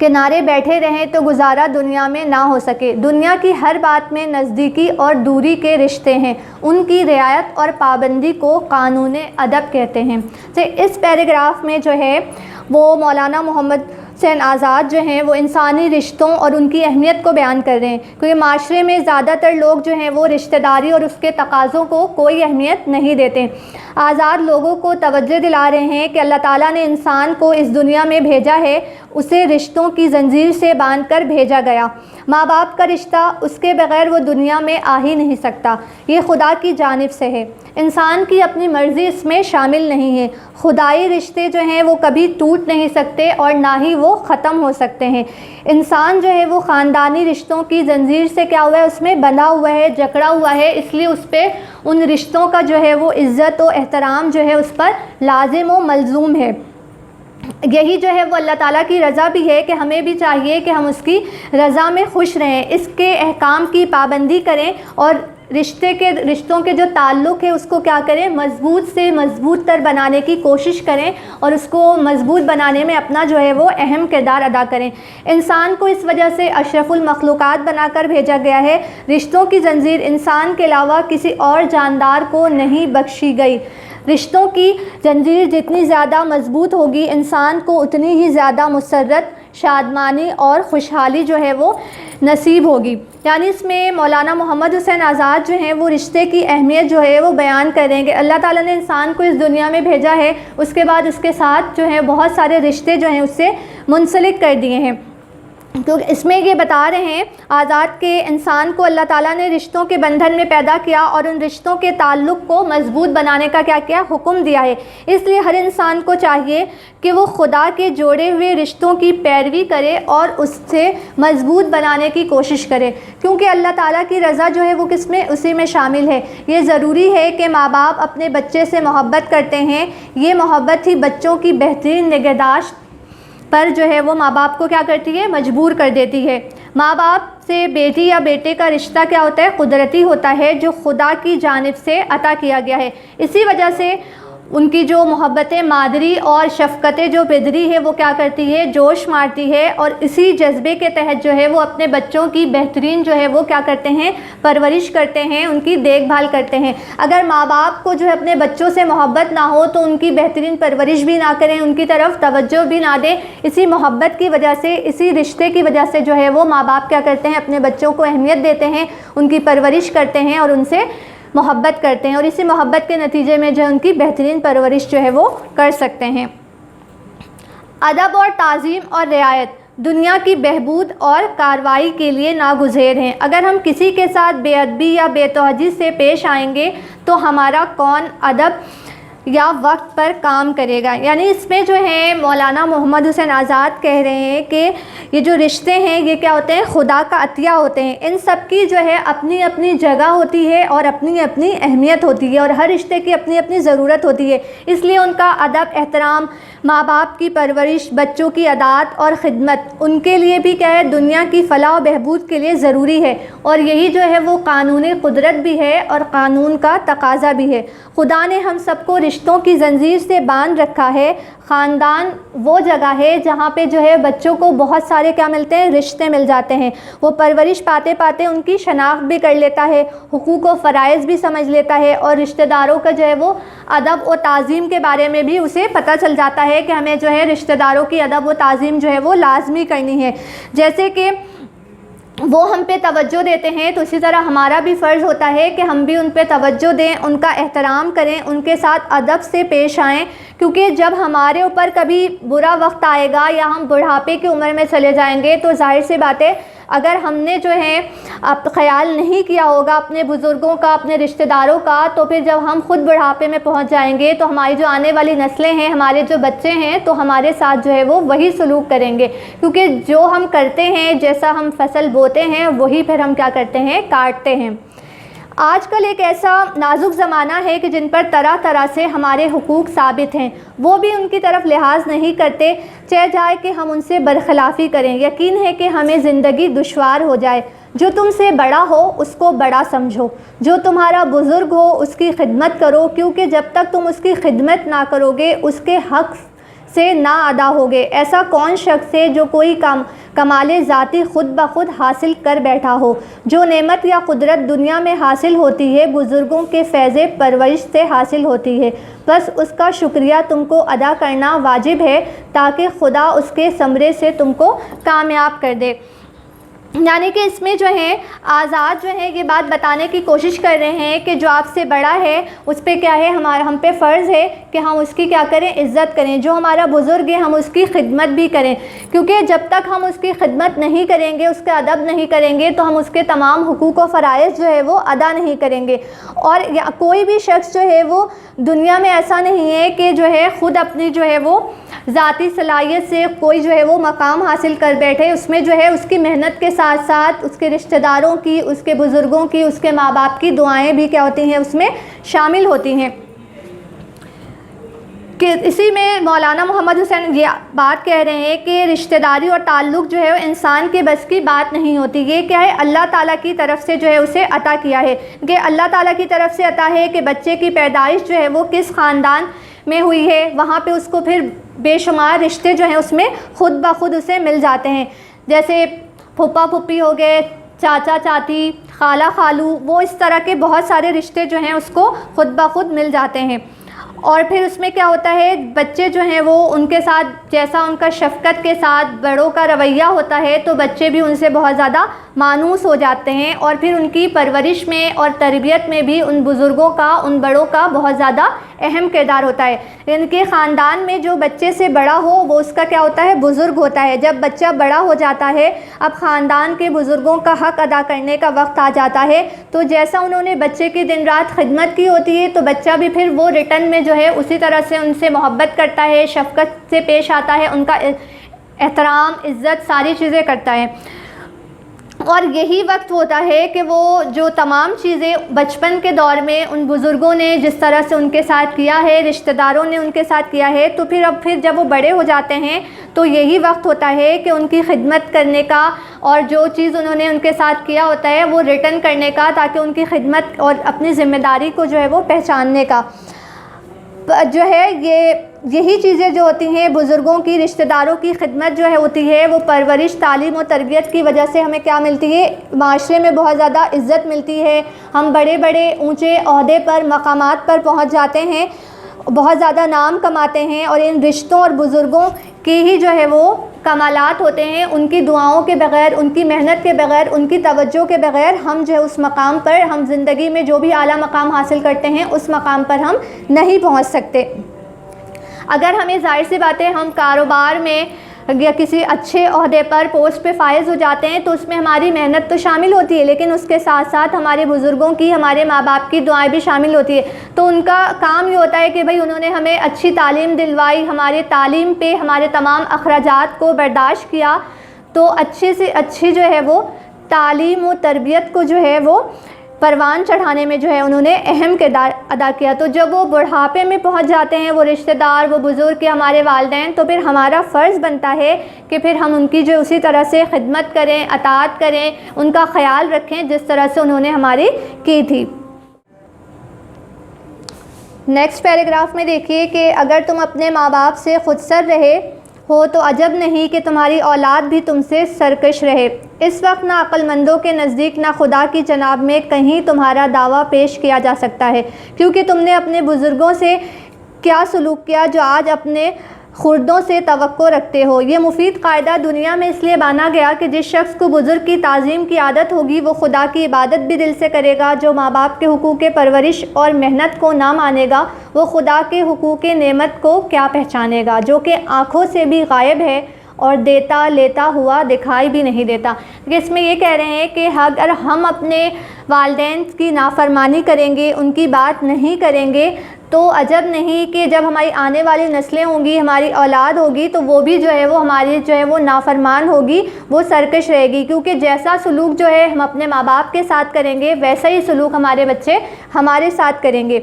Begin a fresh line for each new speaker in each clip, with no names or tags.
کنارے بیٹھے رہیں تو گزارا دنیا میں نہ ہو سکے۔ دنیا کی ہر بات میں نزدیکی اور دوری کے رشتے ہیں، ان کی رعایت اور پابندی کو قانون ادب کہتے ہیں۔ تو اس پیراگراف میں جو ہے وہ مولانا محمد حسین آزاد جو ہیں وہ انسانی رشتوں اور ان کی اہمیت کو بیان کر رہے ہیں، کیونکہ معاشرے میں زیادہ تر لوگ جو ہیں وہ رشتہ داری اور اس کے تقاضوں کو کوئی اہمیت نہیں دیتے۔ آزاد لوگوں کو توجہ دلا رہے ہیں کہ اللہ تعالیٰ نے انسان کو اس دنیا میں بھیجا ہے، اسے رشتوں کی زنجیر سے باندھ کر بھیجا گیا۔ ماں باپ کا رشتہ اس کے بغیر وہ دنیا میں آ ہی نہیں سکتا، یہ خدا کی جانب سے ہے، انسان کی اپنی مرضی اس میں شامل نہیں ہے۔ خدائی رشتے جو ہیں وہ کبھی ٹوٹ نہیں سکتے اور نہ ہی وہ ختم ہو سکتے ہیں۔ انسان جو ہے وہ خاندانی رشتوں کی زنجیر سے کیا ہوا ہے، اس میں بندھا ہوا ہے، جکڑا ہوا ہے، اس لیے اس پہ ان رشتوں کا جو ہے وہ عزت و احترام جو ہے اس پر لازم و ملزوم ہے۔ یہی جو ہے وہ اللہ تعالیٰ کی رضا بھی ہے کہ ہمیں بھی چاہیے کہ ہم اس کی رضا میں خوش رہیں، اس کے احکام کی پابندی کریں اور رشتوں کے جو تعلق ہے اس کو کیا کریں، مضبوط سے مضبوط تر بنانے کی کوشش کریں اور اس کو مضبوط بنانے میں اپنا جو ہے وہ اہم کردار ادا کریں۔ انسان کو اس وجہ سے اشرف المخلوقات بنا کر بھیجا گیا ہے۔ رشتوں کی زنجیر انسان کے علاوہ کسی اور جاندار کو نہیں بخشی گئی۔ رشتوں کی زنجیر جتنی زیادہ مضبوط ہوگی، انسان کو اتنی ہی زیادہ مسرت، شادمانی اور خوشحالی جو ہے وہ نصیب ہوگی۔ یعنی اس میں مولانا محمد حسین آزاد جو ہیں وہ رشتے کی اہمیت جو ہے وہ بیان کریں گے۔ اللہ تعالیٰ نے انسان کو اس دنیا میں بھیجا ہے، اس کے بعد اس کے ساتھ جو ہے بہت سارے رشتے جو ہیں اس سے منسلک کر دیے ہیں۔ تو اس میں یہ بتا رہے ہیں آزاد کے انسان کو اللہ تعالیٰ نے رشتوں کے بندھن میں پیدا کیا اور ان رشتوں کے تعلق کو مضبوط بنانے کا کیا حکم دیا ہے۔ اس لیے ہر انسان کو چاہیے کہ وہ خدا کے جوڑے ہوئے رشتوں کی پیروی کرے اور اس سے مضبوط بنانے کی کوشش کرے، کیونکہ اللہ تعالیٰ کی رضا جو ہے وہ کس میں، اسی میں شامل ہے۔ یہ ضروری ہے کہ ماں باپ اپنے بچے سے محبت کرتے ہیں، یہ محبت ہی بچوں کی بہترین نگہداشت پر جو ہے وہ ماں باپ کو کیا کرتی ہے، مجبور کر دیتی ہے۔ ماں باپ سے بیٹی یا بیٹے کا رشتہ کیا ہوتا ہے، قدرتی ہوتا ہے، جو خدا کی جانب سے عطا کیا گیا ہے۔ اسی وجہ سے ان کی جو محبت مادری اور شفقت جو پدری ہے وہ کیا کرتی ہے، جوش مارتی ہے، اور اسی جذبے کے تحت جو ہے وہ اپنے بچوں کی بہترین جو ہے وہ کیا کرتے ہیں، پرورش کرتے ہیں، ان کی دیکھ بھال کرتے ہیں۔ اگر ماں باپ کو جو ہے اپنے بچوں سے محبت نہ ہو تو ان کی بہترین پرورش بھی نہ کریں، ان کی طرف توجہ بھی نہ دیں، اسی محبت کی وجہ سے، اسی رشتے کی وجہ سے جو ہے وہ ماں باپ کیا کرتے ہیں، اپنے بچوں کو اہمیت دیتے ہیں، ان کی پرورش کرتے ہیں اور ان سے محبت کرتے ہیں، اور اسی محبت کے نتیجے میں جو ان کی بہترین پرورش جو ہے وہ کر سکتے ہیں۔ ادب اور تعظیم اور رعایت دنیا کی بہبود اور کارروائی کے لیے ناگزیر ہیں۔ اگر ہم کسی کے ساتھ بے ادبی یا بے توجہی سے پیش آئیں گے تو ہمارا کون ادب یا وقت پر کام کرے گا۔ یعنی اس میں جو ہے مولانا محمد حسین آزاد کہہ رہے ہیں کہ یہ جو رشتے ہیں یہ کیا ہوتے ہیں، خدا کا عطیہ ہوتے ہیں، ان سب کی جو ہے اپنی اپنی جگہ ہوتی ہے اور اپنی اپنی اہمیت ہوتی ہے، اور ہر رشتے کی اپنی اپنی ضرورت ہوتی ہے۔ اس لیے ان کا ادب، احترام، ماں باپ کی پرورش، بچوں کی عطاعت اور خدمت ان کے لیے بھی کیا ہے، دنیا کی فلاح و بہبود کے لیے ضروری ہے، اور یہی جو ہے وہ قانون قدرت بھی ہے اور قانون کا تقاضا بھی ہے۔ خدا نے ہم سب کو رشتوں کی زنجیر سے باندھ رکھا ہے۔ خاندان وہ جگہ ہے جہاں پہ جو ہے بچوں کو بہت سارے کیا ملتے ہیں، رشتے مل جاتے ہیں، وہ پرورش پاتے پاتے ان کی شناخت بھی کر لیتا ہے، حقوق و فرائض بھی سمجھ لیتا ہے، اور رشتہ داروں کا جو ہے وہ ادب و تعظیم کے بارے میں بھی اسے پتہ چل جاتا ہے کہ ہمیں جو ہے رشتہ داروں کی ادب و تعظیم جو ہے وہ لازمی کرنی ہے۔ جیسے کہ وہ ہم پہ توجہ دیتے ہیں تو اسی طرح ہمارا بھی فرض ہوتا ہے کہ ہم بھی ان پہ توجہ دیں، ان کا احترام کریں، ان کے ساتھ ادب سے پیش آئیں، کیونکہ جب ہمارے اوپر کبھی برا وقت آئے گا یا ہم بڑھاپے کی عمر میں چلے جائیں گے تو ظاہر سی بات ہے اگر ہم نے جو ہے اب خیال نہیں کیا ہوگا اپنے بزرگوں کا، اپنے رشتہ داروں کا، تو پھر جب ہم خود بڑھاپے میں پہنچ جائیں گے تو ہماری جو آنے والی نسلیں ہیں، ہمارے جو بچے ہیں، تو ہمارے ساتھ جو ہے وہ وہی سلوک کریں گے، کیونکہ جو ہم کرتے ہیں، جیسا ہم فصل بوتے ہیں وہی پھر ہم کیا کرتے ہیں، کاٹتے ہیں۔ آج کل ایک ایسا نازک زمانہ ہے کہ جن پر طرح طرح سے ہمارے حقوق ثابت ہیں، وہ بھی ان کی طرف لحاظ نہیں کرتے، چاہے جائے کہ ہم ان سے برخلافی کریں۔ یقین ہے کہ ہمیں زندگی دشوار ہو جائے۔ جو تم سے بڑا ہو اس کو بڑا سمجھو، جو تمہارا بزرگ ہو اس کی خدمت کرو، کیونکہ جب تک تم اس کی خدمت نہ کرو گے، اس کے حق سے نا ادا ہوگے۔ ایسا کون شخص ہے جو کوئی کمال ذاتی خود بخود حاصل کر بیٹھا ہو؟ جو نعمت یا قدرت دنیا میں حاصل ہوتی ہے بزرگوں کے فیض پرورش سے حاصل ہوتی ہے، بس اس کا شکریہ تم کو ادا کرنا واجب ہے تاکہ خدا اس کے ثمرے سے تم کو کامیاب کر دے۔ یعنی کہ اس میں جو ہے آزاد جو ہے یہ بات بتانے کی کوشش کر رہے ہیں کہ جو آپ سے بڑا ہے اس پہ کیا ہے، ہم پہ فرض ہے کہ ہم اس کی کیا کریں، عزت کریں۔ جو ہمارا بزرگ ہے ہم اس کی خدمت بھی کریں، کیونکہ جب تک ہم اس کی خدمت نہیں کریں گے، اس کا ادب نہیں کریں گے تو ہم اس کے تمام حقوق و فرائض جو ہے وہ ادا نہیں کریں گے۔ اور کوئی بھی شخص جو ہے وہ دنیا میں ایسا نہیں ہے کہ جو ہے خود اپنی جو ہے وہ ذاتی صلاحیت سے کوئی جو ہے وہ مقام حاصل کر بیٹھے۔ اس میں جو ہے اس کی محنت کے ساتھ ساتھ اس کے رشتہ داروں کی، اس کے بزرگوں کی، اس کے ماں باپ کی دعائیں بھی کیا ہوتی ہیں، اس میں شامل ہوتی ہیں۔ کہ اسی میں مولانا محمد حسین یہ بات کہہ رہے ہیں کہ رشتہ داری اور تعلق جو ہے وہ انسان کے بس کی بات نہیں ہوتی۔ یہ کیا ہے، اللہ تعالیٰ کی طرف سے جو ہے اسے عطا کیا ہے، کہ اللہ تعالیٰ کی طرف سے عطا ہے کہ بچے کی پیدائش جو ہے وہ کس خاندان میں ہوئی ہے، وہاں پہ اس کو پھر بے شمار رشتے جو ہیں اس میں خود بخود اسے مل جاتے ہیں، جیسے پھپھا پھپھی ہو گئے، چاچا چاچی، خالہ خالو، وہ اس طرح کے بہت سارے رشتے جو ہیں اس کو خود بخود مل جاتے ہیں۔ اور پھر اس میں کیا ہوتا ہے، بچے جو ہیں وہ ان کے ساتھ جیسا ان کا شفقت کے ساتھ بڑوں کا رویہ ہوتا ہے تو بچے بھی ان سے بہت زیادہ مانوس ہو جاتے ہیں، اور پھر ان کی پرورش میں اور تربیت میں بھی ان بزرگوں کا، ان بڑوں کا بہت زیادہ اہم کردار ہوتا ہے۔ ان کے خاندان میں جو بچے سے بڑا ہو وہ اس کا کیا ہوتا ہے، بزرگ ہوتا ہے۔ جب بچہ بڑا ہو جاتا ہے، اب خاندان کے بزرگوں کا حق ادا کرنے کا وقت آ جاتا ہے، تو جیسا انہوں نے بچے کی دن رات خدمت کی ہوتی ہے تو بچہ بھی پھر وہ ریٹرن میں جو ہے اسی طرح سے ان سے محبت کرتا ہے، شفقت سے پیش آتا ہے، ان کا احترام، عزت، ساری چیزیں کرتا ہے۔ اور یہی وقت ہوتا ہے کہ وہ جو تمام چیزیں بچپن کے دور میں ان بزرگوں نے جس طرح سے ان کے ساتھ کیا ہے، رشتہ داروں نے ان کے ساتھ کیا ہے، تو پھر جب وہ بڑے ہو جاتے ہیں تو یہی وقت ہوتا ہے کہ ان کی خدمت کرنے کا اور جو چیز انہوں نے ان کے ساتھ کیا ہوتا ہے وہ ریٹرن کرنے کا، تاکہ ان کی خدمت اور اپنی ذمہ داری کو جو ہے وہ پہچاننے کا جو ہے یہی چیزیں جو ہوتی ہیں بزرگوں کی، رشتہ داروں کی خدمت جو ہے ہوتی ہے، وہ پرورش، تعلیم و تربیت کی وجہ سے ہمیں کیا ملتی ہے، معاشرے میں بہت زیادہ عزت ملتی ہے، ہم بڑے بڑے اونچے عہدے پر، مقامات پر پہنچ جاتے ہیں، بہت زیادہ نام کماتے ہیں، اور ان رشتوں اور بزرگوں کی ہی جو ہے وہ کمالات ہوتے ہیں۔ ان کی دعاؤں کے بغیر، ان کی محنت کے بغیر، ان کی توجہ کے بغیر ہم جو ہے اس مقام پر، ہم زندگی میں جو بھی اعلیٰ مقام حاصل کرتے ہیں اس مقام پر ہم نہیں پہنچ سکتے۔ اگر ہمیں ظاہر سی بات ہے ہم کاروبار میں یا کسی اچھے عہدے پر، پوسٹ پہ فائز ہو جاتے ہیں تو اس میں ہماری محنت تو شامل ہوتی ہے، لیکن اس کے ساتھ ساتھ ہمارے بزرگوں کی، ہمارے ماں باپ کی دعائیں بھی شامل ہوتی ہے۔ تو ان کا کام یہ ہوتا ہے کہ بھئی انہوں نے ہمیں اچھی تعلیم دلوائی، ہمارے تعلیم پہ ہمارے تمام اخراجات کو برداشت کیا، تو اچھے سے اچھی جو ہے وہ تعلیم و تربیت کو جو ہے وہ پروان چڑھانے میں جو ہے انہوں نے اہم کردار ادا کیا۔ تو جب وہ بڑھاپے میں پہنچ جاتے ہیں، وہ رشتہ دار، وہ بزرگ کے ہمارے والدین، تو پھر ہمارا فرض بنتا ہے کہ پھر ہم ان کی جو اسی طرح سے خدمت کریں، اطاعت کریں، ان کا خیال رکھیں جس طرح سے انہوں نے ہماری کی تھی۔ نیکسٹ پیراگراف میں دیکھیے کہ اگر تم اپنے ماں باپ سے خودسر رہے ہو تو عجب نہیں کہ تمہاری اولاد بھی تم سے سرکش رہے۔ اس وقت نہ عقل مندوں کے نزدیک نہ خدا کی جناب میں کہیں تمہارا دعویٰ پیش کیا جا سکتا ہے، کیونکہ تم نے اپنے بزرگوں سے کیا سلوک کیا جو آج اپنے خردوں سے توقع رکھتے ہو۔ یہ مفید قاعدہ دنیا میں اس لیے بانا گیا کہ جس شخص کو بزرگ کی تعظیم کی عادت ہوگی وہ خدا کی عبادت بھی دل سے کرے گا۔ جو ماں باپ کے حقوق پرورش اور محنت کو نہ مانے گا وہ خدا کے حقوق نعمت کو کیا پہچانے گا، جو کہ آنکھوں سے بھی غائب ہے اور دیتا لیتا ہوا دکھائی بھی نہیں دیتا۔ اس میں یہ کہہ رہے ہیں کہ اگر ہم اپنے والدین کی نافرمانی کریں گے، ان کی بات نہیں کریں گے، تو عجب نہیں کہ جب ہماری آنے والی نسلیں ہوں گی، ہماری اولاد ہوگی، تو وہ بھی جو ہے وہ ہماری جو ہے وہ نافرمان ہوگی، وہ سرکش رہے گی، کیونکہ جیسا سلوک جو ہے ہم اپنے ماں باپ کے ساتھ کریں گے ویسا ہی سلوک ہمارے بچے ہمارے ساتھ کریں گے۔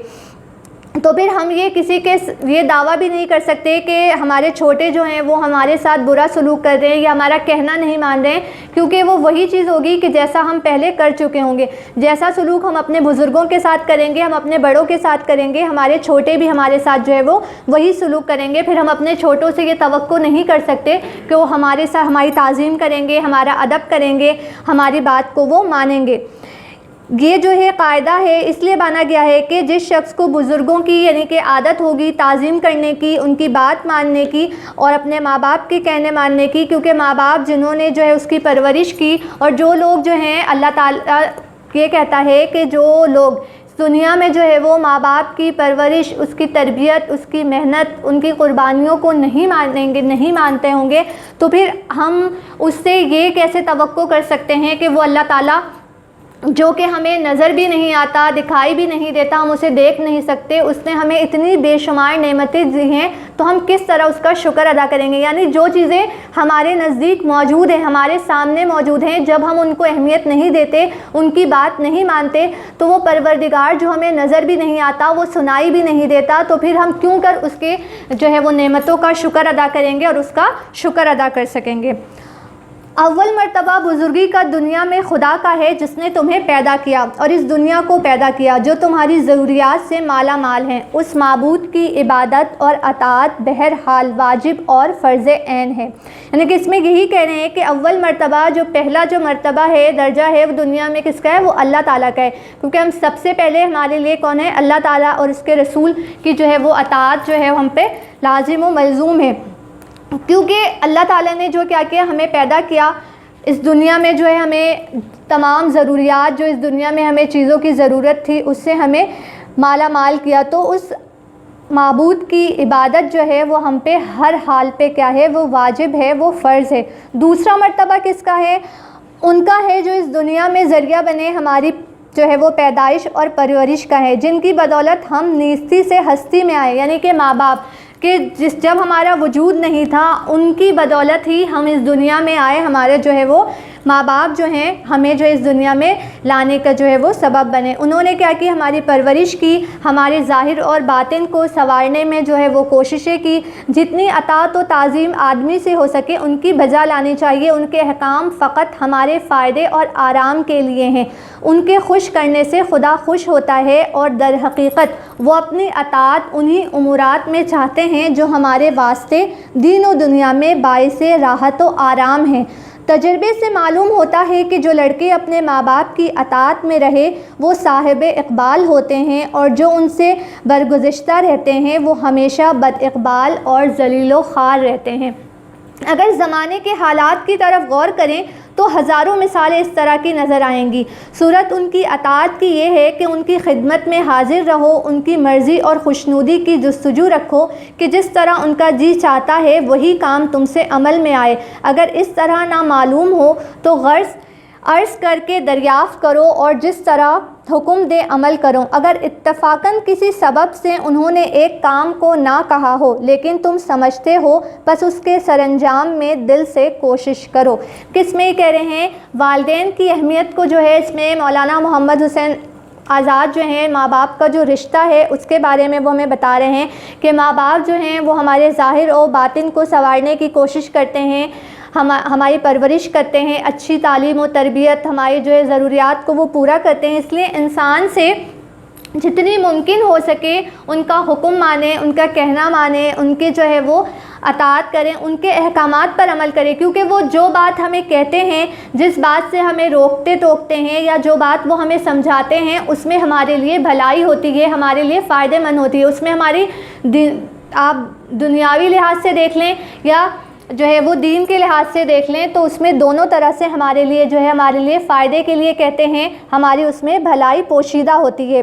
تو پھر ہم یہ کسی کے یہ دعویٰ بھی نہیں کر سکتے کہ ہمارے چھوٹے جو ہیں وہ ہمارے ساتھ برا سلوک کر رہے ہیں یا ہمارا کہنا نہیں مان رہے ہیں، کیونکہ وہ وہی چیز ہوگی کہ جیسا ہم پہلے کر چکے ہوں گے. جیسا سلوک ہم اپنے بزرگوں کے ساتھ کریں گے، ہم اپنے بڑوں کے ساتھ کریں گے، ہمارے چھوٹے بھی ہمارے ساتھ جو ہے وہ وہی سلوک کریں گے. پھر ہم اپنے چھوٹوں سے یہ توقع نہیں کر سکتے کہ وہ ہمارے ساتھ ہماری تعظیم کریں گے، ہمارا ادب کریں گے، ہماری بات کو وہ مانیں گے. یہ جو ہے قاعدہ ہے اس لیے بانا گیا ہے کہ جس شخص کو بزرگوں کی یعنی کہ عادت ہوگی تعظیم کرنے کی، ان کی بات ماننے کی اور اپنے ماں باپ کے کہنے ماننے کی، کیونکہ ماں باپ جنہوں نے جو ہے اس کی پرورش کی، اور جو لوگ جو ہیں اللہ تعالیٰ یہ کہتا ہے کہ جو لوگ دنیا میں جو ہے وہ ماں باپ کی پرورش، اس کی تربیت، اس کی محنت، ان کی قربانیوں کو نہیں مانیں گے، نہیں مانتے ہوں گے، تو پھر ہم اس سے یہ کیسے توقع کر سکتے ہیں کہ وہ اللہ تعالیٰ جو کہ ہمیں نظر بھی نہیں آتا، دکھائی بھی نہیں دیتا، ہم اسے دیکھ نہیں سکتے، اس نے ہمیں اتنی بے شمار نعمتیں دی ہیں، تو ہم کس طرح اس کا شکر ادا کریں گے. یعنی جو چیزیں ہمارے نزدیک موجود ہیں، ہمارے سامنے موجود ہیں، جب ہم ان کو اہمیت نہیں دیتے، ان کی بات نہیں مانتے، تو وہ پروردگار جو ہمیں نظر بھی نہیں آتا، وہ سنائی بھی نہیں دیتا، تو پھر ہم کیوں کر اس کے جو ہے وہ نعمتوں کا شکر ادا کریں گے اور اس کا شکر ادا کر سکیں گے. اول مرتبہ بزرگی کا دنیا میں خدا کا ہے جس نے تمہیں پیدا کیا اور اس دنیا کو پیدا کیا جو تمہاری ضروریات سے مالا مال ہیں. اس معبود کی عبادت اور اطاعت بہرحال واجب اور فرض عین ہے. یعنی کہ اس میں یہی کہہ رہے ہیں کہ اول مرتبہ جو پہلا جو مرتبہ ہے، درجہ ہے، وہ دنیا میں کس کا ہے؟ وہ اللہ تعالیٰ کا ہے، کیونکہ ہم سب سے پہلے ہمارے لیے کون ہے؟ اللہ تعالیٰ اور اس کے رسول کی جو ہے وہ اطاعت جو ہے ہم پہ لازم و ملزوم ہے. کیونکہ اللہ تعالیٰ نے جو کیا کیا، ہمیں پیدا کیا اس دنیا میں، جو ہے ہمیں تمام ضروریات، جو اس دنیا میں ہمیں چیزوں کی ضرورت تھی، اس سے ہمیں مالا مال کیا. تو اس معبود کی عبادت جو ہے وہ ہم پہ ہر حال پہ کیا ہے؟ وہ واجب ہے، وہ فرض ہے. دوسرا مرتبہ کس کا ہے؟ ان کا ہے جو اس دنیا میں ذریعہ بنے ہماری جو ہے وہ پیدائش اور پرورش کا ہے، جن کی بدولت ہم نیستی سے ہستی میں آئے. یعنی کہ ماں باپ کہ جب ہمارا وجود نہیں تھا، ان کی بدولت ہی ہم اس دنیا میں آئے. ہمارے جو ہے وہ ماں باپ جو ہیں ہمیں جو اس دنیا میں لانے کا جو ہے وہ سبب بنے. انہوں نے کیا کی؟ ہماری پرورش کی، ہمارے ظاہر اور باطن کو سنوارنے میں جو ہے وہ کوششیں کی. جتنی اطاعت و تعظیم آدمی سے ہو سکے ان کی بجا لانی چاہیے. ان کے احکام فقط ہمارے فائدے اور آرام کے لیے ہیں. ان کے خوش کرنے سے خدا خوش ہوتا ہے، اور در حقیقت وہ اپنی اطاعت انہی امورات میں چاہتے ہیں جو ہمارے واسطے دین و دنیا میں باعث راحت و آرام ہیں. تجربے سے معلوم ہوتا ہے کہ جو لڑکے اپنے ماں باپ کی اطاعت میں رہے وہ صاحب اقبال ہوتے ہیں، اور جو ان سے برگزشتہ رہتے ہیں وہ ہمیشہ بد اقبال اور ذلیل و خوار رہتے ہیں. اگر زمانے کے حالات کی طرف غور کریں تو ہزاروں مثالیں اس طرح کی نظر آئیں گی. صورت ان کی اطاعت کی یہ ہے کہ ان کی خدمت میں حاضر رہو، ان کی مرضی اور خوشنودی کی جستجو رکھو کہ جس طرح ان کا جی چاہتا ہے وہی کام تم سے عمل میں آئے. اگر اس طرح نہ معلوم ہو تو عرض کر کے دریافت کرو اور جس طرح حکم دے عمل کرو. اگر اتفاقاً کسی سبب سے انہوں نے ایک کام کو نہ کہا ہو لیکن تم سمجھتے ہو، بس اس کے سر انجام میں دل سے کوشش کرو. کس میں کہہ رہے ہیں؟ والدین کی اہمیت کو جو ہے اس میں مولانا محمد حسین آزاد جو ہیں ماں باپ کا جو رشتہ ہے اس کے بارے میں وہ ہمیں بتا رہے ہیں کہ ماں باپ جو ہیں وہ ہمارے ظاہر و باطن کو سنوارنے کی کوشش کرتے ہیں، ہماری پرورش کرتے ہیں، اچھی تعلیم و تربیت، ہماری جو ہے ضروریات کو وہ پورا کرتے ہیں. اس لیے انسان سے جتنی ممکن ہو سکے ان کا حکم مانیں، ان کا کہنا مانیں، ان کے جو ہے وہ اطاعت کریں، ان کے احکامات پر عمل کریں. کیونکہ وہ جو بات ہمیں کہتے ہیں، جس بات سے ہمیں روکتے ٹوکتے ہیں یا جو بات وہ ہمیں سمجھاتے ہیں، اس میں ہمارے لیے بھلائی ہوتی ہے، ہمارے لیے فائدہ مند ہوتی ہے. اس میں ہماری آپ دنیاوی لحاظ سے دیکھ لیں یا جو ہے وہ دین کے لحاظ سے دیکھ لیں تو اس میں دونوں طرح سے ہمارے لیے جو ہے ہمارے لیے فائدے کے لیے کہتے ہیں، ہماری اس میں بھلائی پوشیدہ ہوتی ہے.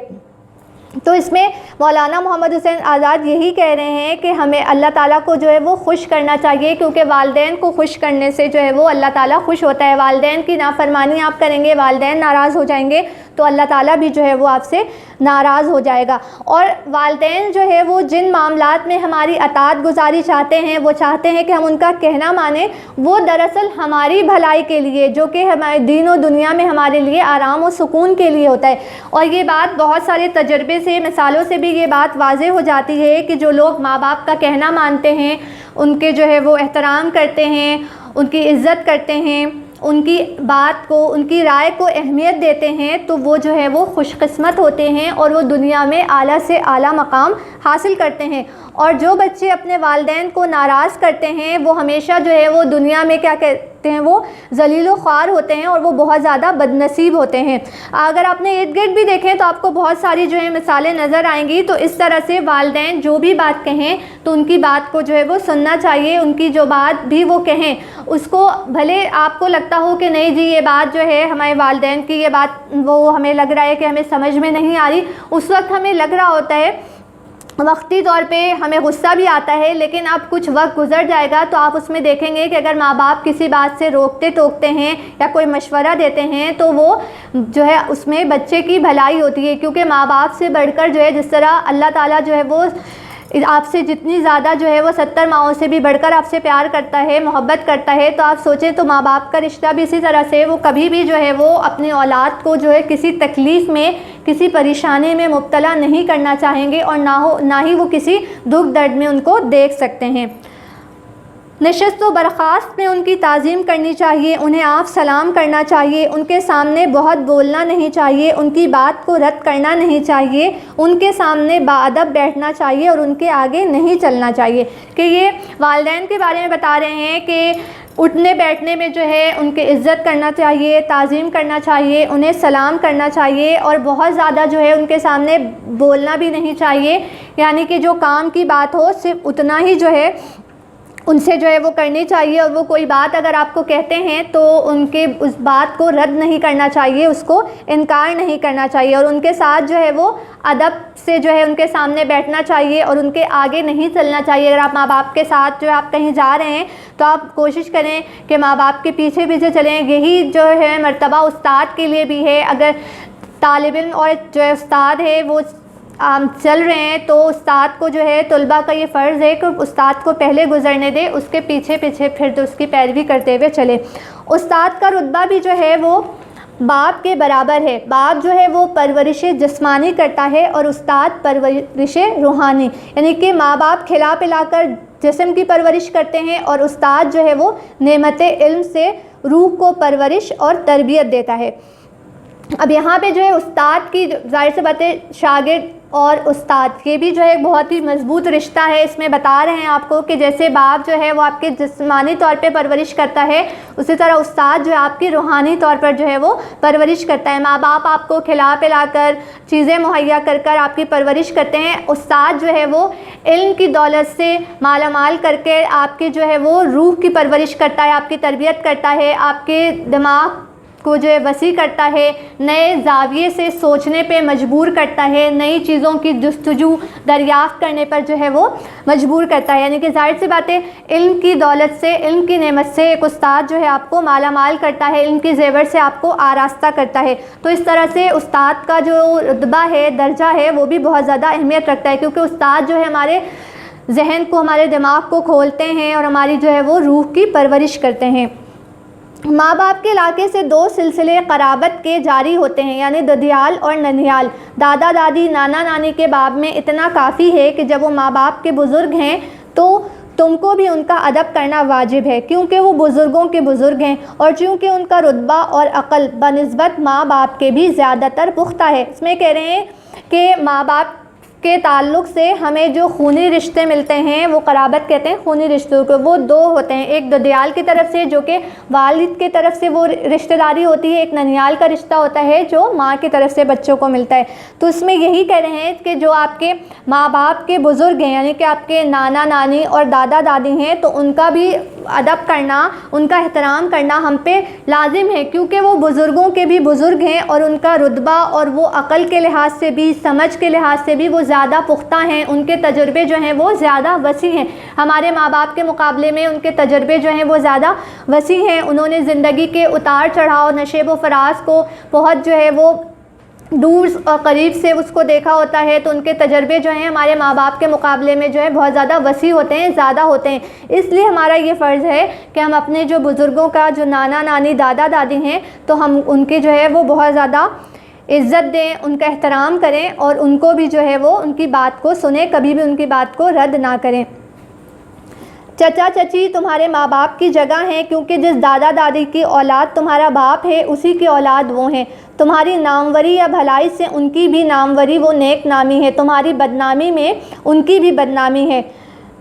تو اس میں مولانا محمد حسین آزاد یہی کہہ رہے ہیں کہ ہمیں اللہ تعالیٰ کو جو ہے وہ خوش کرنا چاہیے، کیونکہ والدین کو خوش کرنے سے جو ہے وہ اللہ تعالیٰ خوش ہوتا ہے. والدین کی نافرمانی آپ کریں گے، والدین ناراض ہو جائیں گے تو اللہ تعالیٰ بھی جو ہے وہ آپ سے ناراض ہو جائے گا۔ اور والدین جو ہے وہ جن معاملات میں ہماری اطاعت گزاری چاہتے ہیں، وہ چاہتے ہیں کہ ہم ان کا کہنا مانیں، وہ دراصل ہماری بھلائی کے لیے، جو کہ ہمارے دین و دنیا میں ہمارے لیے آرام و سکون کے لیے ہوتا ہے۔ اور یہ بات بہت سارے تجربے سے، مثالوں سے بھی یہ بات واضح ہو جاتی ہے کہ جو لوگ ماں باپ کا کہنا مانتے ہیں، ان کے جو ہے وہ احترام کرتے ہیں، ان کی عزت کرتے ہیں، ان کی بات کو، ان کی رائے کو اہمیت دیتے ہیں، تو وہ جو ہے وہ خوش قسمت ہوتے ہیں اور وہ دنیا میں اعلیٰ سے اعلیٰ مقام حاصل کرتے ہیں۔ اور جو بچے اپنے والدین کو ناراض کرتے ہیں، وہ ہمیشہ جو ہے وہ دنیا میں کیا کہتے ہیں، وہ ذلیل و خوار ہوتے ہیں اور وہ بہت زیادہ بد نصیب ہوتے ہیں۔ اگر آپ نے ارد گرد بھی دیکھیں تو آپ کو بہت ساری جو ہے مثالیں نظر آئیں گی۔ تو اس طرح سے والدین جو بھی بات کہیں تو ان کی بات کو جو ہے وہ سننا چاہیے، ان کی جو بات بھی وہ کہیں اس کو، بھلے آپ کو لگتا ہو کہ نہیں جی یہ بات جو ہے ہمارے والدین کی، یہ بات وہ ہمیں لگ رہا ہے کہ ہمیں سمجھ میں نہیں آ رہی، اس وقت ہمیں لگ رہا ہوتا ہے، وقتی طور پہ ہمیں غصہ بھی آتا ہے، لیکن اب کچھ وقت گزر جائے گا تو آپ اس میں دیکھیں گے کہ اگر ماں باپ کسی بات سے روکتے ٹوکتے ہیں یا کوئی مشورہ دیتے ہیں تو وہ جو ہے اس میں بچے کی بھلائی ہوتی ہے، کیونکہ ماں باپ سے بڑھ کر جو ہے، جس طرح اللہ تعالیٰ جو ہے وہ آپ سے جتنی زیادہ جو ہے وہ 70 ماؤں سے بھی بڑھ کر آپ سے پیار کرتا ہے، محبت کرتا ہے، تو آپ سوچیں تو ماں باپ کا رشتہ بھی اسی طرح سے، وہ کبھی بھی جو ہے وہ اپنی اولاد کو جو ہے کسی تکلیف میں، کسی پریشانی میں مبتلا نہیں کرنا چاہیں گے، اور نہ ہی وہ کسی دکھ درد میں ان کو دیکھ سکتے ہیں۔ نشست و برخاست میں ان کی تعظیم کرنی چاہیے، انہیں آپ سلام کرنا چاہیے، ان کے سامنے بہت بولنا نہیں چاہیے، ان کی بات کو رد کرنا نہیں چاہیے، ان کے سامنے باادب بیٹھنا چاہیے اور ان کے آگے نہیں چلنا چاہیے۔ کہ یہ والدین کے بارے میں بتا رہے ہیں کہ اٹھنے بیٹھنے میں جو ہے ان کی عزت کرنا چاہیے، تعظیم کرنا چاہیے، انہیں سلام کرنا چاہیے، اور بہت زیادہ جو ہے ان کے سامنے بولنا بھی نہیں چاہیے، یعنی کہ جو کام کی بات ہو صرف اتنا ہی جو ہے ان سے جو ہے وہ کرنی چاہیے، اور وہ کوئی بات اگر آپ کو کہتے ہیں تو ان کے اس بات کو رد نہیں کرنا چاہیے، اس کو انکار نہیں کرنا چاہیے، اور ان کے ساتھ جو ہے وہ ادب سے جو ہے ان کے سامنے بیٹھنا چاہیے اور ان کے آگے نہیں چلنا چاہیے۔ اگر آپ ماں باپ کے ساتھ جو آپ کہیں جا رہے ہیں تو آپ کوشش کریں کہ ماں باپ کے پیچھے پیچھے چلیں۔ یہی جو ہے مرتبہ استاد کے لیے بھی ہے، اگر طالب علم اور جو ہے استاد ہے وہ چل رہے ہیں تو استاد کو جو ہے، طلباء کا یہ فرض ہے کہ استاد کو پہلے گزرنے دے، اس کے پیچھے پیچھے پھر تو اس کی پیروی کرتے ہوئے چلے۔ استاد کا رتبہ بھی جو ہے وہ باپ کے برابر ہے۔ باپ جو ہے وہ پرورش جسمانی کرتا ہے اور استاد پرورش روحانی، یعنی کہ ماں باپ کھلا پلا کر جسم کی پرورش کرتے ہیں اور استاد جو ہے وہ نعمت علم سے روح کو پرورش اور تربیت دیتا ہے۔ اب یہاں پہ جو ہے استاد کی ظاہر سی بات ہے، شاگرد اور استاد یہ بھی جو ہے ایک بہت ہی مضبوط رشتہ ہے۔ اس میں بتا رہے ہیں آپ کو کہ جیسے باپ جو ہے وہ آپ کے جسمانی طور پہ پرورش کرتا ہے، اسی طرح استاد جو ہے آپ کی روحانی طور پر جو ہے وہ پرورش کرتا ہے۔ ماں باپ آپ کو کھلا پلا کر، چیزیں مہیا کر کر آپ کی پرورش کرتے ہیں، استاد جو ہے وہ علم کی دولت سے مالا مال کر کے آپ کی جو ہے وہ روح کی پرورش کرتا ہے، آپ کی تربیت کرتا ہے، آپ کے دماغ کو جو ہے وسیع کرتا ہے، نئے زاویے سے سوچنے پہ مجبور کرتا ہے، نئی چیزوں کی جستجو دریافت کرنے پر جو ہے وہ مجبور کرتا ہے۔ یعنی کہ ظاہر سی بات ہے، علم کی دولت سے، علم کی نعمت سے ایک استاد جو ہے آپ کو مالا مال کرتا ہے، علم کی زیور سے آپ کو آراستہ کرتا ہے۔ تو اس طرح سے استاد کا جو رتبہ ہے، درجہ ہے، وہ بھی بہت زیادہ اہمیت رکھتا ہے، کیونکہ استاد جو ہے ہمارے ذہن کو، ہمارے دماغ کو کھولتے ہیں اور ہماری جو ہے وہ روح کی پرورش کرتے ہیں۔ ماں باپ کے علاقے سے 2 سلسلے قرابت کے جاری ہوتے ہیں، یعنی ددیال اور ننیال۔ دادا دادی، نانا نانی کے باب میں اتنا کافی ہے کہ جب وہ ماں باپ کے بزرگ ہیں تو تم کو بھی ان کا ادب کرنا واجب ہے، کیونکہ وہ بزرگوں کے بزرگ ہیں، اور چونکہ ان کا رتبہ اور عقل بنسبت ماں باپ کے بھی زیادہ تر پختہ ہے۔ اس میں کہہ رہے ہیں کہ ماں باپ کے تعلق سے ہمیں جو خونی رشتے ملتے ہیں وہ قرابت کہتے ہیں، خونی رشتوں کو۔ وہ 2 ہوتے ہیں، ایک ددیال کی طرف سے جو کہ والد کی طرف سے وہ رشتہ داری ہوتی ہے، ایک ننیال کا رشتہ ہوتا ہے جو ماں کی طرف سے بچوں کو ملتا ہے۔ تو اس میں یہی کہہ رہے ہیں کہ جو آپ کے ماں باپ کے بزرگ ہیں، یعنی کہ آپ کے نانا نانی اور دادا دادی ہیں، تو ان کا بھی ادب کرنا، ان کا احترام کرنا ہم پہ لازم ہے، کیونکہ وہ بزرگوں کے بھی بزرگ ہیں اور ان کا رتبہ اور وہ عقل کے لحاظ سے بھی، سمجھ کے لحاظ سے بھی وہ زیادہ پختہ ہیں، ان کے تجربے جو ہیں وہ زیادہ وسیع ہیں۔ ہمارے ماں باپ کے مقابلے میں ان کے تجربے جو ہیں وہ زیادہ وسیع ہیں۔ انہوں نے زندگی کے اتار چڑھاؤ، نشیب و فراز کو بہت جو ہے وہ دور اور قریب سے اس کو دیکھا ہوتا ہے تو ان کے تجربے جو ہیں ہمارے ماں باپ کے مقابلے میں جو ہے بہت زیادہ وسیع ہوتے ہیں، زیادہ ہوتے ہیں۔ اس لیے ہمارا یہ فرض ہے کہ ہم اپنے جو بزرگوں کا، جو نانا نانی دادا دادی ہیں، تو ہم ان کی جو ہے وہ بہت زیادہ عزت دیں، ان کا احترام کریں اور ان کو بھی جو ہے وہ ان کی بات کو سنیں، کبھی بھی ان کی بات کو رد نہ کریں۔ چچا چچی تمہارے ماں باپ کی جگہ ہیں، کیونکہ جس دادا دادی کی اولاد تمہارا باپ ہے اسی کی اولاد وہ ہیں۔ تمہاری ناموری یا بھلائی سے ان کی بھی ناموری، وہ نیک نامی ہے، تمہاری بدنامی میں ان کی بھی بدنامی ہے۔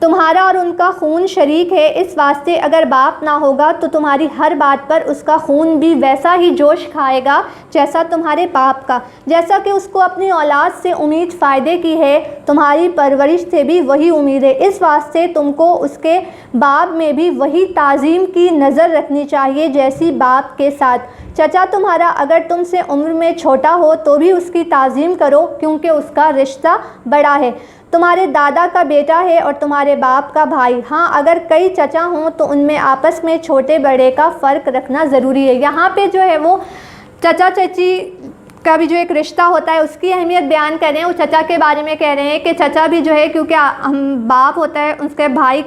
تمہارا اور ان کا خون شریک ہے، اس واسطے اگر باپ نہ ہوگا تو تمہاری ہر بات پر اس کا خون بھی ویسا ہی جوش کھائے گا جیسا تمہارے باپ کا۔ جیسا کہ اس کو اپنی اولاد سے امید فائدے کی ہے، تمہاری پرورش سے بھی وہی امید ہے، اس واسطے تم کو اس کے باب میں بھی وہی تعظیم کی نظر رکھنی چاہیے جیسی باپ کے ساتھ۔ چچا تمہارا اگر تم سے عمر میں چھوٹا ہو تو بھی اس کی تعظیم کرو، کیونکہ اس کا رشتہ بڑا ہے، تمہارے دادا کا بیٹا ہے اور تمہارے باپ کا بھائی۔ ہاں اگر کئی چچا ہوں تو ان میں آپس میں چھوٹے بڑے کا فرق رکھنا ضروری ہے۔ یہاں پہ جو ہے وہ چچا چچی کا بھی جو ایک رشتہ ہوتا ہے اس کی اہمیت بیان کر رہے ہیں۔ وہ چچا کے بارے میں کہہ رہے ہیں کہ چچا بھی جو ہے، کیونکہ ہم باپ ہوتا ہے اس کے بھائی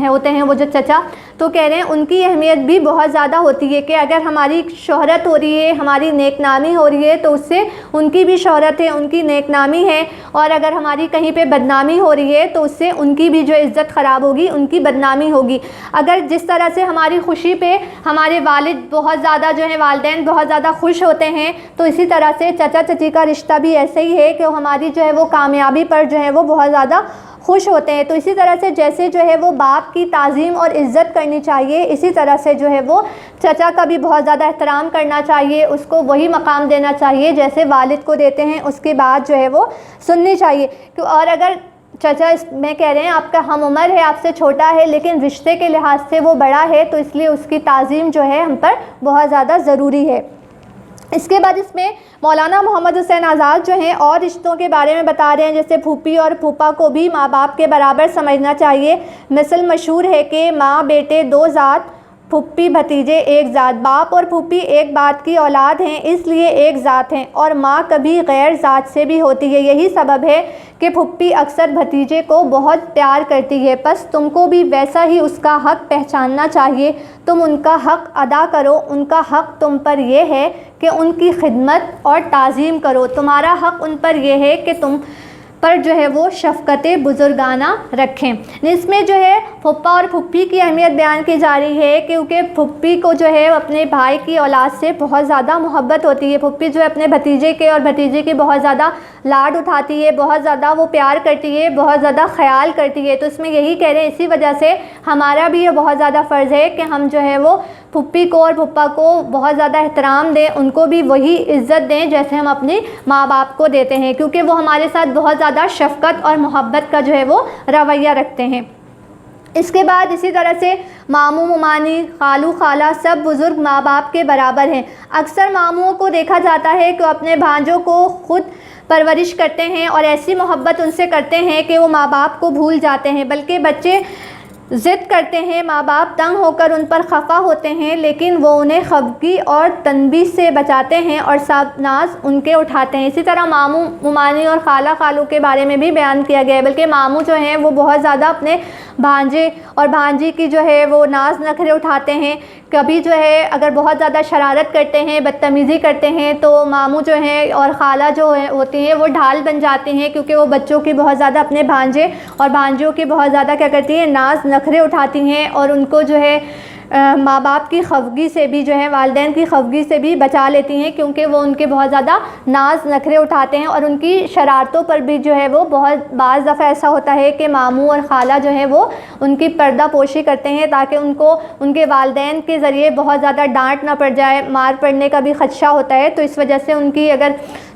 ہوتے ہیں وہ جو چچا، تو کہہ رہے ہیں ان کی اہمیت بھی بہت زیادہ ہوتی ہے کہ اگر ہماری شہرت ہو رہی ہے، ہماری نیک نامی ہو رہی ہے تو اس سے ان کی بھی شہرت ہے، ان کی نیک نامی ہے، اور اگر ہماری کہیں پہ بدنامی ہو رہی ہے تو اس سے ان کی بھی جو عزت خراب ہوگی، ان کی بدنامی ہوگی۔ اگر جس طرح سے ہماری خوشی پہ ہمارے والد بہت زیادہ جو ہے، والدین بہت زیادہ خوش ہوتے ہیں، تو اسی طرح سے چچا چچی کا رشتہ بھی ایسے ہی ہے کہ وہ ہماری جو ہے وہ کامیابی پر جو ہے وہ بہت زیادہ خوش ہوتے ہیں۔ تو اسی طرح سے جیسے جو ہے وہ باپ کی تعظیم اور عزت کرنی چاہیے، اسی طرح سے جو ہے وہ چچا کا بھی بہت زیادہ احترام کرنا چاہیے، اس کو وہی مقام دینا چاہیے جیسے والد کو دیتے ہیں، اس کی بات جو ہے وہ سننی چاہیے۔ اور اگر چچا میں کہہ رہے ہیں آپ کا ہم عمر ہے، آپ سے چھوٹا ہے، لیکن رشتے کے لحاظ سے وہ بڑا ہے، تو اس لیے اس کی تعظیم جو ہے ہم پر بہت زیادہ ضروری ہے۔ اس کے بعد اس میں مولانا محمد حسین آزاد جو ہیں اور رشتوں کے بارے میں بتا رہے ہیں، جیسے پھوپھی اور پھوپھا کو بھی ماں باپ کے برابر سمجھنا چاہیے۔ مثل مشہور ہے کہ ماں بیٹے دو ذات، پھوپھی بھتیجے ایک ذات، باپ اور پھوپھی ایک بات کی اولاد ہیں، اس لیے ایک ذات ہیں، اور ماں کبھی غیر ذات سے بھی ہوتی ہے۔ یہی سبب ہے کہ پھوپھی اکثر بھتیجے کو بہت پیار کرتی ہے، پس تم کو بھی ویسا ہی اس کا حق پہچاننا چاہیے، تم ان کا حق ادا کرو، ان کا حق تم پر یہ ہے کہ ان کی خدمت اور تعظیم کرو، تمہارا حق ان پر یہ ہے کہ تم پر جو ہے وہ شفقت بزرگانہ رکھیں۔ اس میں جو ہے پھپھا اور پھوپھی کی اہمیت بیان کی جا رہی ہے، کیونکہ پھوپھی کو جو ہے اپنے بھائی کی اولاد سے بہت زیادہ محبت ہوتی ہے۔ پھوپھی جو ہے اپنے بھتیجے کے اور بھتیجے کی بہت زیادہ لاڈ اٹھاتی ہے، بہت زیادہ وہ پیار کرتی ہے، بہت زیادہ خیال کرتی ہے۔ تو اس میں یہی کہہ رہے ہیں، اسی وجہ سے ہمارا بھی یہ بہت زیادہ فرض ہے کہ ہم جو ہے وہ پھوپھی کو اور پھپھا کو بہت زیادہ احترام دیں، ان کو بھی وہی عزت دیں جیسے ہم اپنے ماں باپ کو دیتے ہیں، کیونکہ وہ ہمارے ساتھ بہت زیادہ شفقت اور محبت کا جو ہے وہ رویہ رکھتے ہیں۔ اس کے بعد اسی طرح سے ماموں ممانی، خالو خالہ سب بزرگ ماں باپ کے برابر ہیں۔ اکثر ماموں کو دیکھا جاتا ہے کہ وہ اپنے بھانجوں کو خود پرورش کرتے ہیں اور ایسی محبت ان سے کرتے ہیں کہ وہ ماں باپ کو بھول جاتے ہیں، بلکہ بچے ضد کرتے ہیں، ماں باپ تنگ ہو کر ان پر خفا ہوتے ہیں، لیکن وہ انہیں خفگی اور تنبیہ سے بچاتے ہیں اور سب ناز ان کے اٹھاتے ہیں۔ اسی طرح ماموں ممانی اور خالہ خالو کے بارے میں بھی بیان کیا گیا ہے، بلکہ ماموں جو ہیں وہ بہت زیادہ اپنے بھانجے اور بھانجی کی جو ہے وہ ناز نخرے اٹھاتے ہیں۔ کبھی جو ہے اگر بہت زیادہ شرارت کرتے ہیں، بدتمیزی کرتے ہیں، تو ماموں جو ہیں اور خالہ جو ہوتی ہیں وہ ڈھال بن جاتی ہیں، کیونکہ وہ بچوں کی بہت زیادہ اپنے بھانجے اور بھانجیوں کی بہت زیادہ کیا کرتی ہیں، ناز نخرے اٹھاتی ہیں، اور ان کو جو ہے ماں باپ کی خفگی سے بھی جو ہے، والدین کی خفگی سے بھی بچا لیتی ہیں، کیونکہ وہ ان کے بہت زیادہ ناز نخرے اٹھاتے ہیں، اور ان کی شرارتوں پر بھی جو ہے وہ بہت بعض دفعہ ایسا ہوتا ہے کہ ماموں اور خالہ جو ہے وہ ان کی پردہ پوشی کرتے ہیں، تاکہ ان کو ان کے والدین کے ذریعے بہت زیادہ ڈانٹ نہ پڑ جائے، مار پڑنے کا بھی خدشہ ہوتا ہے، تو اس وجہ سے ان کی اگر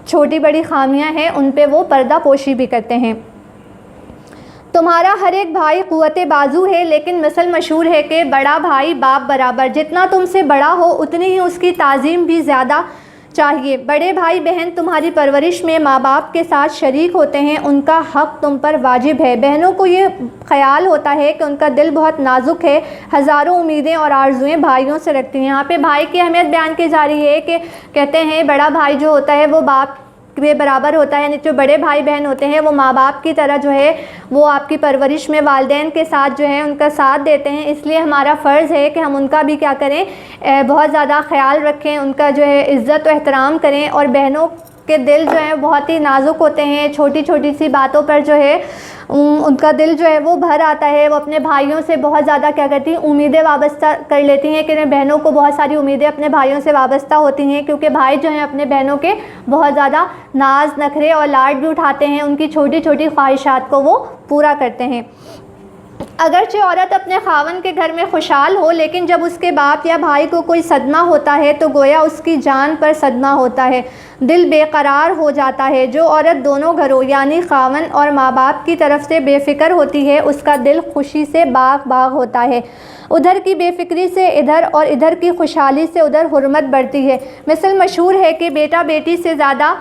چھوٹی بڑی خامیاں ہیں ان پہ وہ پردہ پوشی بھی کرتے ہیں۔ تمہارا ہر ایک بھائی قوت بازو ہے، لیکن مثل مشہور ہے کہ بڑا بھائی باپ برابر، جتنا تم سے بڑا ہو اتنی ہی اس کی تعظیم بھی زیادہ چاہیے۔ بڑے بھائی بہن تمہاری پرورش میں ماں باپ کے ساتھ شریک ہوتے ہیں، ان کا حق تم پر واجب ہے۔ بہنوں کو یہ خیال ہوتا ہے کہ ان کا دل بہت نازک ہے، ہزاروں امیدیں اور آرزوئیں بھائیوں سے رکھتی ہیں۔ یہاں پہ بھائی کی اہمیت بیان کی جا رہی ہے کہ کہتے ہیں بڑا بھائی جو ہوتا ہے وہ باپ کے برابر ہوتا ہے، یعنی جو بڑے بھائی بہن ہوتے ہیں وہ ماں باپ کی طرح جو ہے وہ آپ کی پرورش میں والدین کے ساتھ جو ہے ان کا ساتھ دیتے ہیں، اس لیے ہمارا فرض ہے کہ ہم ان کا بھی کیا کریں، بہت زیادہ خیال رکھیں، ان کا جو ہے عزت و احترام کریں۔ اور بہنوں کے دل جو ہے بہت ہی نازک ہوتے ہیں، چھوٹی چھوٹی سی باتوں پر جو ہے ان کا دل جو ہے وہ بھر آتا ہے، وہ اپنے بھائیوں سے بہت زیادہ کیا کرتی ہیں، امیدیں وابستہ کر لیتی ہیں، کہ بہنوں کو بہت ساری امیدیں اپنے بھائیوں سے وابستہ ہوتی ہیں، کیونکہ بھائی جو ہیں اپنے بہنوں کے بہت زیادہ ناز نخرے اور لاڈ بھی اٹھاتے ہیں، ان کی چھوٹی چھوٹی خواہشات کو وہ پورا کرتے ہیں۔ اگرچہ عورت اپنے خاوند کے گھر میں خوشحال ہو، لیکن جب اس کے باپ یا بھائی کو کوئی صدمہ ہوتا ہے تو گویا اس کی جان پر صدمہ ہوتا ہے، دل بے قرار ہو جاتا ہے۔ جو عورت دونوں گھروں یعنی خاوند اور ماں باپ کی طرف سے بے فکر ہوتی ہے، اس کا دل خوشی سے باغ باغ ہوتا ہے، ادھر کی بے فکری سے ادھر اور ادھر کی خوشحالی سے ادھر حرمت بڑھتی ہے۔ مثل مشہور ہے کہ بیٹا بیٹی سے زیادہ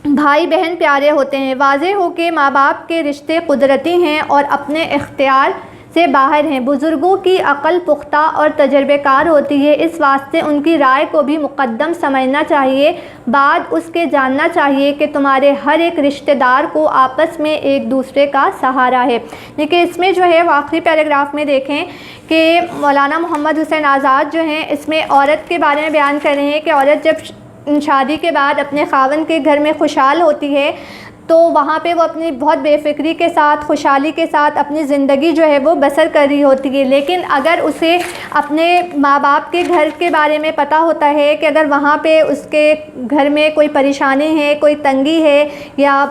بھائی بہن پیارے ہوتے ہیں۔ واضح ہو کہ ماں باپ کے رشتے قدرتی ہیں اور اپنے اختیار سے باہر ہیں۔ بزرگوں کی عقل پختہ اور تجربے کار ہوتی ہے، اس واسطے ان کی رائے کو بھی مقدم سمجھنا چاہیے، بعد اس کے جاننا چاہیے کہ تمہارے ہر ایک رشتہ دار کو آپس میں ایک دوسرے کا سہارا ہے۔ لیکن اس میں جو ہے آخری پیراگراف میں دیکھیں کہ مولانا محمد حسین آزاد جو ہیں اس میں عورت کے بارے میں بیان کر رہے ہیں کہ عورت جب شادی کے بعد اپنے خاوند کے گھر میں خوشحال ہوتی ہے تو وہاں پہ وہ اپنی بہت بے فکری کے ساتھ، خوشحالی کے ساتھ اپنی زندگی جو ہے وہ بسر کر رہی ہوتی ہے۔ لیکن اگر اسے اپنے ماں باپ کے گھر کے بارے میں پتہ ہوتا ہے کہ اگر وہاں پہ اس کے گھر میں کوئی پریشانی ہے، کوئی تنگی ہے، یا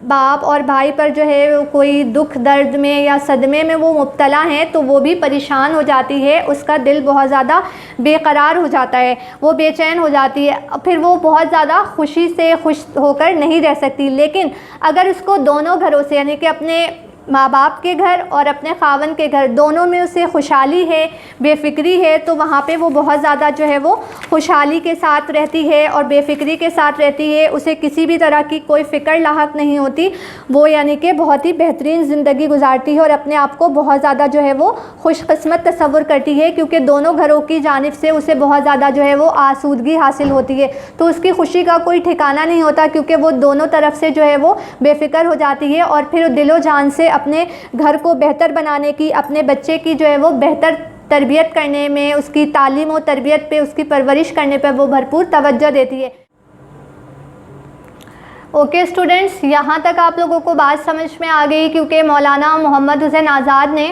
باپ اور بھائی پر جو ہے کوئی دکھ درد میں یا صدمے میں وہ مبتلا ہیں، تو وہ بھی پریشان ہو جاتی ہے، اس کا دل بہت زیادہ بے قرار ہو جاتا ہے، وہ بے چین ہو جاتی ہے، پھر وہ بہت زیادہ خوشی سے خوش ہو کر نہیں رہ سکتی۔ لیکن اگر اس کو دونوں گھروں سے یعنی کہ اپنے ماں باپ کے گھر اور اپنے خاوند کے گھر دونوں میں اسے خوشحالی ہے، بے فکری ہے، تو وہاں پہ وہ بہت زیادہ جو ہے وہ خوشحالی کے ساتھ رہتی ہے اور بے فکری کے ساتھ رہتی ہے، اسے کسی بھی طرح کی کوئی فکر لاحق نہیں ہوتی، وہ یعنی کہ بہت ہی بہترین زندگی گزارتی ہے اور اپنے آپ کو بہت زیادہ جو ہے وہ خوش قسمت تصور کرتی ہے، کیونکہ دونوں گھروں کی جانب سے اسے بہت زیادہ جو ہے وہ آسودگی حاصل ہوتی ہے، تو اس کی خوشی کا کوئی ٹھکانہ نہیں ہوتا، کیونکہ وہ دونوں طرف سے جو ہے وہ بے فکر ہو جاتی ہے، اور پھر دل و جان سے اپنے گھر کو بہتر بنانے کی، اپنے بچے کی جو ہے وہ بہتر تربیت کرنے میں، اس کی تعلیم و تربیت پہ، اس کی پرورش کرنے پہ وہ بھرپور توجہ دیتی ہے۔ اوکے اسٹوڈنٹس، یہاں تک آپ لوگوں کو بات سمجھ میں آ گئی، کیونکہ مولانا محمد حسین آزاد نے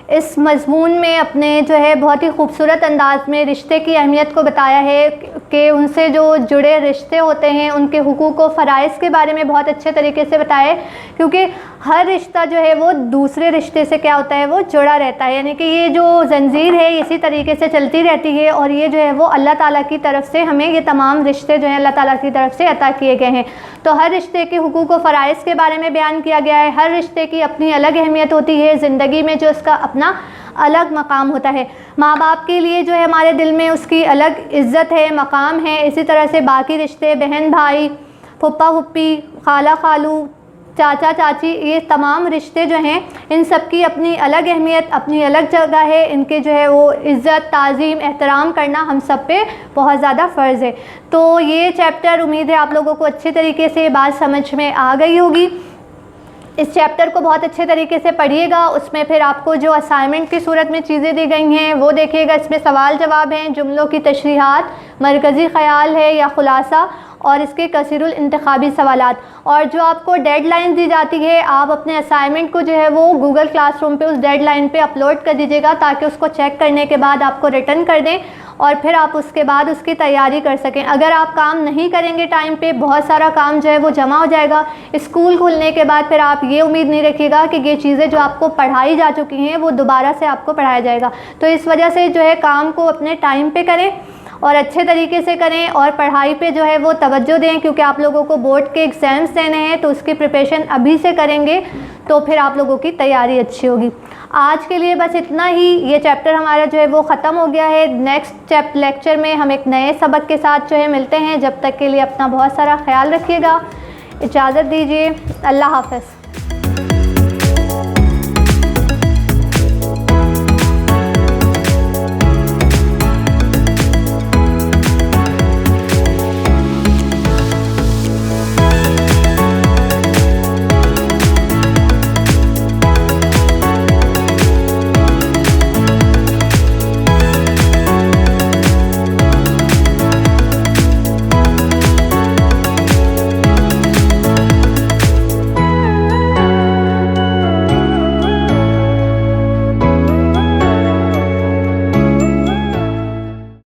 اس مضمون میں اپنے جو ہے بہت ہی خوبصورت انداز میں رشتے کی اہمیت کو بتایا ہے کہ ان سے جو جڑے رشتے ہوتے ہیں ان کے حقوق و فرائض کے بارے میں بہت اچھے طریقے سے بتایا ہے، کیونکہ ہر رشتہ جو ہے وہ دوسرے رشتے سے کیا ہوتا ہے، وہ جڑا رہتا ہے، یعنی کہ یہ جو زنجیر ہے اسی طریقے سے چلتی رہتی ہے، اور یہ جو ہے وہ اللہ تعالیٰ کی طرف سے ہمیں یہ تمام رشتے جو ہیں اللہ تعالیٰ کی طرف سے عطا کیے گئے ہیں۔ تو ہر رشتے کے حقوق و فرائض کے بارے میں بیان کیا گیا ہے، ہر رشتے کی اپنی الگ اہمیت ہوتی ہے، زندگی میں جو اس کا اپنا الگ مقام ہوتا ہے۔ ماں باپ کے لیے جو ہے ہمارے دل میں اس کی الگ عزت ہے، مقام ہے، اسی طرح سے باقی رشتے، بہن بھائی، پھپھا پھپھی، خالہ خالو، چاچا چاچی، یہ تمام رشتے جو ہیں ان سب کی اپنی الگ اہمیت، اپنی الگ جگہ ہے، ان کے جو ہے وہ عزت، تعظیم، احترام کرنا ہم سب پہ بہت زیادہ فرض ہے۔ تو یہ چیپٹر امید ہے آپ لوگوں کو اچھے طریقے سے بات سمجھ میں آ گئی ہوگی۔ اس چیپٹر کو بہت اچھے طریقے سے پڑھیے گا، اس میں پھر آپ کو جو اسائنمنٹ کی صورت میں چیزیں دی گئی ہیں وہ دیکھیے گا، اس میں سوال جواب ہیں، جملوں کی تشریحات، مرکزی خیال ہے یا خلاصہ، اور اس کے کثیر الانتخابی سوالات، اور جو آپ کو ڈیڈ لائن دی جاتی ہے آپ اپنے اسائنمنٹ کو جو ہے وہ گوگل کلاس روم پہ اس ڈیڈ لائن پہ اپلوڈ کر دیجیے گا، تاکہ اس کو چیک کرنے کے بعد آپ کو ریٹرن کر دیں اور پھر آپ اس کے بعد اس کی تیاری کر سکیں۔ اگر آپ کام نہیں کریں گے ٹائم پہ، بہت سارا کام جو ہے وہ جمع ہو جائے گا، اسکول کھلنے کے بعد پھر آپ یہ امید نہیں رکھیے گا کہ یہ چیزیں جو آپ کو پڑھائی جا چکی ہیں وہ دوبارہ سے آپ کو پڑھایا جائے گا۔ تو اس وجہ سے جو ہے کام کو اپنے ٹائم پہ کریں اور اچھے طریقے سے کریں، اور پڑھائی پہ جو ہے وہ توجہ دیں، کیونکہ آپ لوگوں کو بورڈ کے ایگزامس دینے ہیں، تو اس کی پریپریشن ابھی سے کریں گے تو پھر آپ لوگوں کی تیاری اچھی ہوگی۔ آج کے لیے بس اتنا ہی، یہ چیپٹر ہمارا جو ہے وہ ختم ہو گیا ہے۔ نیکسٹ لیکچر میں ہم ایک نئے سبق کے ساتھ جو ہے ملتے ہیں، جب تک کے لیے اپنا بہت سارا خیال رکھیے گا، اجازت دیجیے، اللہ حافظ۔